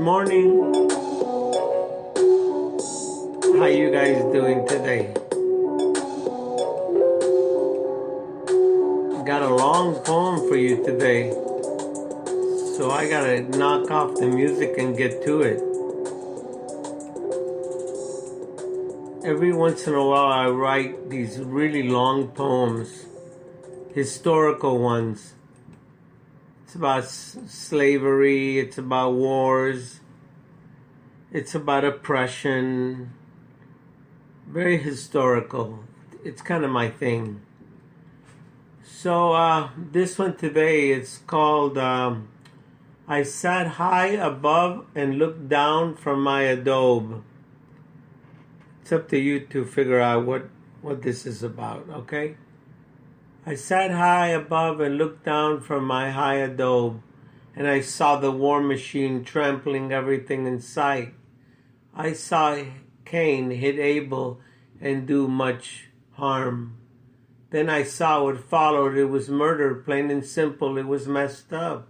morning. How you guys doing today? Got a long poem for you today, so I gotta knock off the music and get to it. Every once in a while I write these really long poems, historical ones. It's about slavery, it's about wars, it's about oppression. Very historical. It's kind of my thing. So this one today is called I Sat High Above and Looked Down from My Adobe. It's up to you to figure out what this is about, okay? I sat high above and looked down from my high adobe, and I saw the war machine trampling everything in sight. I saw Cain hit Abel and do much harm. Then I saw what followed. It was murder, plain and simple. It was messed up.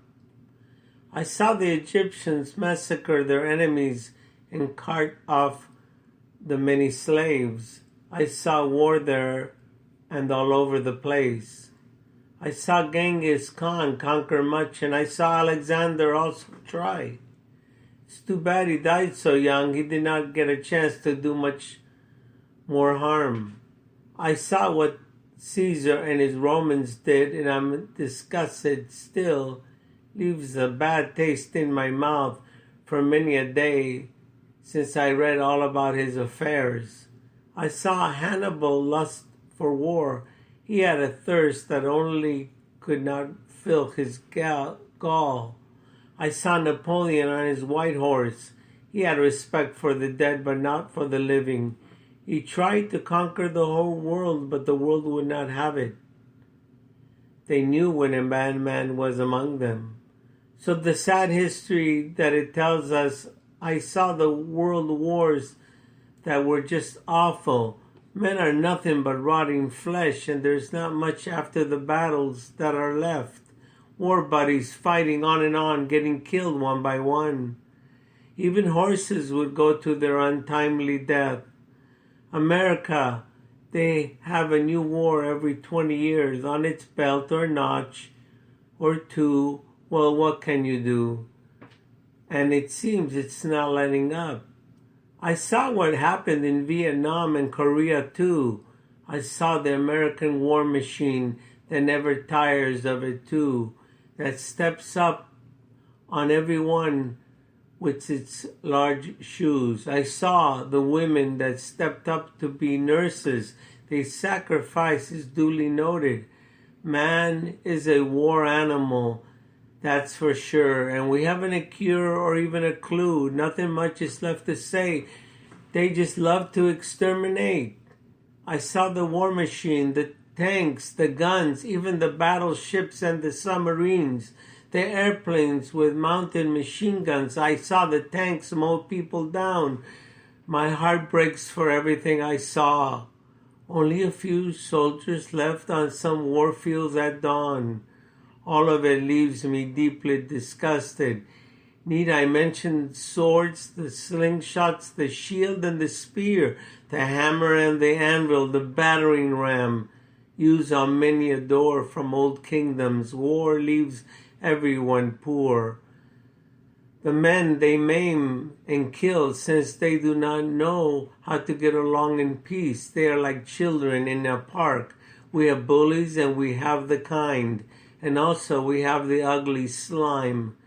I saw the Egyptians massacre their enemies and cart off the many slaves. I saw war there and all over the place. I saw Genghis Khan conquer much, and I saw Alexander also try. It's too bad he died so young. He did not get a chance to do much more harm. I saw what Caesar and his Romans did, and I'm disgusted still. Leaves a bad taste in my mouth for many a day since I read all about his affairs. I saw Hannibal lust for war. He had a thirst that only could not fill his gall. I saw Napoleon on his white horse. He had respect for the dead, but not for the living. He tried to conquer the whole world, but the world would not have it. They knew when a madman was among them. So the sad history that it tells us, I saw the world wars that were just awful. Men are nothing but rotting flesh, and there's not much after the battles that are left. War buddies fighting on and on, getting killed one by one. Even horses would go to their untimely death. America, they have a new war every 20 years on its belt or notch or two. Well, what can you do? And it seems it's not letting up. I saw what happened in Vietnam and Korea too. I saw the American war machine that never tires of it too, that steps up on everyone with its large shoes. I saw the women that stepped up to be nurses. Their sacrifice is duly noted. Man is a war animal, that's for sure. And we haven't a cure or even a clue. Nothing much is left to say. They just love to exterminate. I saw the war machine, the tanks, the guns, even the battleships and the submarines, the airplanes with mounted machine guns. I saw the tanks mow people down. My heart breaks for everything I saw. Only a few soldiers left on some war fields at dawn. All of it leaves me deeply disgusted. Need I mention swords, the slingshots, the shield and the spear, the hammer and the anvil, the battering ram, used on many a door from old kingdoms. War leaves everyone poor. The men they maim and kill, since they do not know how to get along in peace. They are like children in a park. We have bullies and we have the kind. And also we have the ugly slime.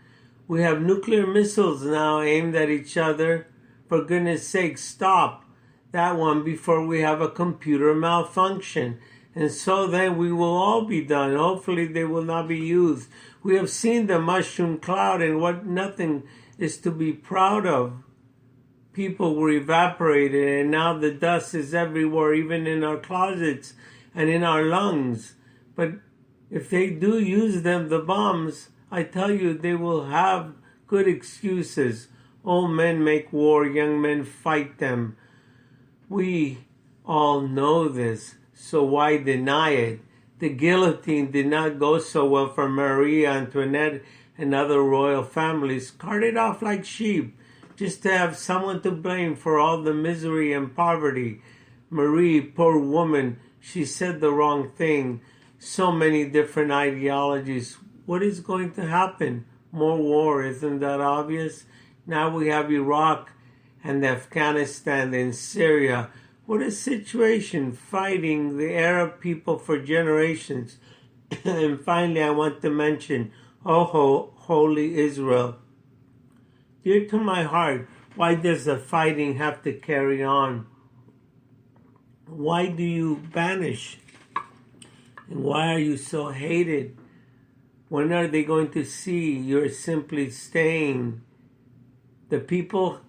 We have nuclear missiles now aimed at each other. For goodness sake, stop that one before we have a computer malfunction. And so then we will all be done. Hopefully they will not be used. We have seen the mushroom cloud and what nothing is to be proud of. People were evaporated and now the dust is everywhere, even in our closets and in our lungs. But if they do use them, the bombs, I tell you, they will have good excuses. Old men make war, young men fight them. We all know this, so why deny it? The guillotine did not go so well for Marie Antoinette and other royal families, carted off like sheep, just to have someone to blame for all the misery and poverty. Marie, poor woman, she said the wrong thing. So many different ideologies. What is going to happen? More war, isn't that obvious? Now we have Iraq and Afghanistan and Syria. What a situation, fighting the Arab people for generations. And finally, I want to mention, oh, holy Israel. Dear to my heart, why does the fighting have to carry on? Why do you banish? And why are you so hated? When are they going to see you're simply staying? The people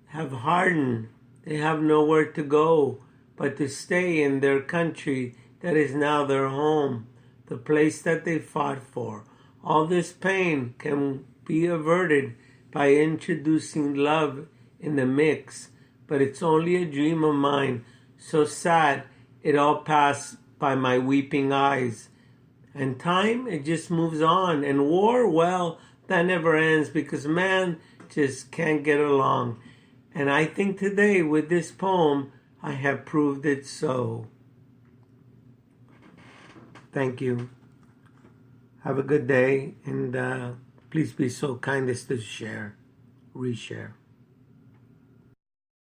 have hardened. They have nowhere to go but to stay in their country that is now their home, the place that they fought for. All this pain can be averted by introducing love in the mix, but it's only a dream of mine, so sad it all passed by my weeping eyes. And time, it just moves on. And war, well, that never ends because man just can't get along. And I think today with this poem, I have proved it so. Thank you. Have a good day, and please be so kind as to share, reshare.